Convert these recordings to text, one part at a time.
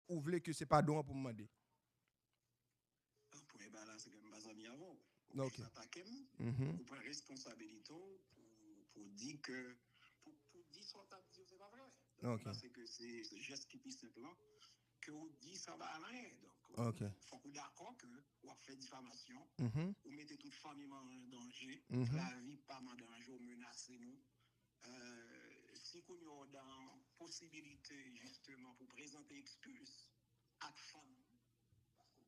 ou voulez que c'est pas don pour me demander? Pour là, c'est que je ne pas avant. Ok. Vous prenez responsabilité pour dire que pour dire ce que c'est pas vrai. Ok. Parce que c'est juste qui plus simplement que vous dites ça va à rien. Donc, il faut que vous d'accord que vous faites diffamation, vous mettez toute famille en danger, la vie pas en danger, vous menacez nous. Si vous avez dans possibilité justement pour présenter excuse à la famille, parce que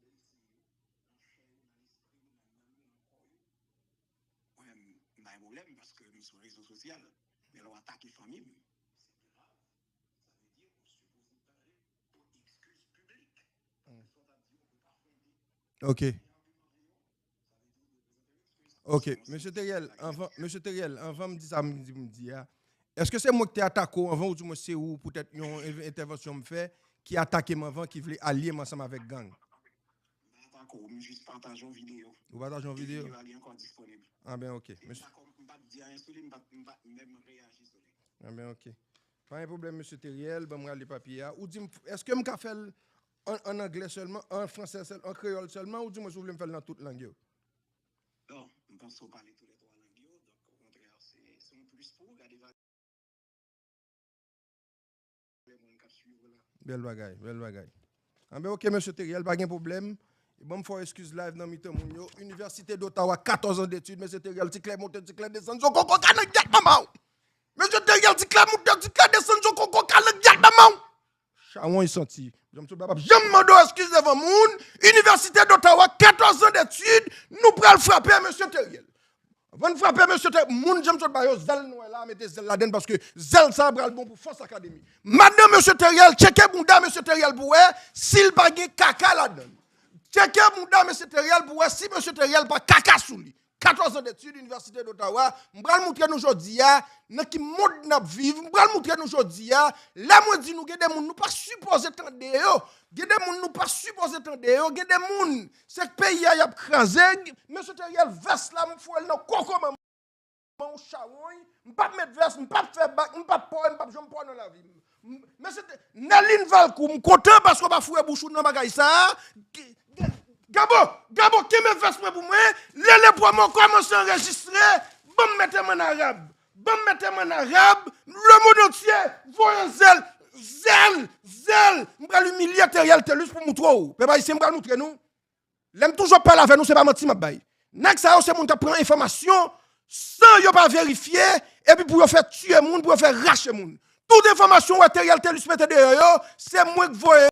vous pas un problème parce que nous sommes réseaux sociaux, mais on attaque les familles. C'est grave. Ça veut dire qu'on suppose parler pour excuse publique. Ok. Ok. Monsieur Teriel, avant me dire ça, me dire, est-ce que c'est moi qui t'ai attaqué avant ou c'est où peut-être une intervention me fait qui a attaqué avant, qui voulait allier ensemble avec gang? D'accord, mais juste partageons vidéo. Vous partagez en vidéo? Elle est encore disponible. Ah ben ok. Ah ben ok. Pas un problème, monsieur Teriel, ben moi les papiers. Ou dis, est-ce que je peux faire en anglais seulement, en français seulement, en créole seulement, ou dis-moi si vous voulez me faire dans toute langue? Non, je pense qu'on parle tous les trois langues, donc au contraire, c'est plus pour regarder les gens qui suivent là. Belle bagaille, belle bagaille. Ah ben ok, monsieur Teriel, pas de problème. Bon, me faire excuse live dans mi temps. Université d'Ottawa, 14 ans d'études, monsieur Teriel, ti clair monter, ti clair descendre, zo koko kanak yak maman. Monsieur Teriel, ti clair monter, ti clair descendre, zo koko kanak yak maman. Chawon y senti. J'aime mando excuse devant moun. Université d'Ottawa, 14 ans d'études, nous pral frapper monsieur Teriel. Avant de frapper monsieur Teriel, moun j'aime tout bayo zel nou là, mettez zel la den parce que zel ça bral bon pour force académie. Madame monsieur Teriel, checker bunda monsieur Teriel pour s'il pas gen kaka la den. Checker bunda monsieur Teriel pour si monsieur Teriel pas kaka sou li. 14 ans d'études, Université d'Ottawa, m'bral montrer nous jodi a, nan ki monde n'a vivre, m'bral montrer nous jodi a, là moi di nou gen des moun nous pas supposé tande yo, gen des moun nous pas supposé tande yo, gen des moun, c'est pays a y a crasé, monsieur Teriel veste là m'fouel nan koko maman chawoy, m'pas mettre veste, m'pas faire bac, m'pas pas jom pas dans la vie. Mais c'était Neline Valcourt, m'content parce qu'on va fouer bouchou dans bagay ça. Gabo, qui me fait pour moi, les pour moi commence à enregistrer, bon mettez-moi en arabe, le monde entier, voyons zèle, m'bral humilier Teriel Telus pour montrer. Papa ici m'bral montrer nous. L'aime toujours parler avec nous, c'est pas menti m'a bail. Nak ça c'est moun ta prend information sans yo pas vérifier et puis pour faire tuer moun, pour faire racher moun. Toute information Teriel Telus mette derrière, c'est moi qui voyez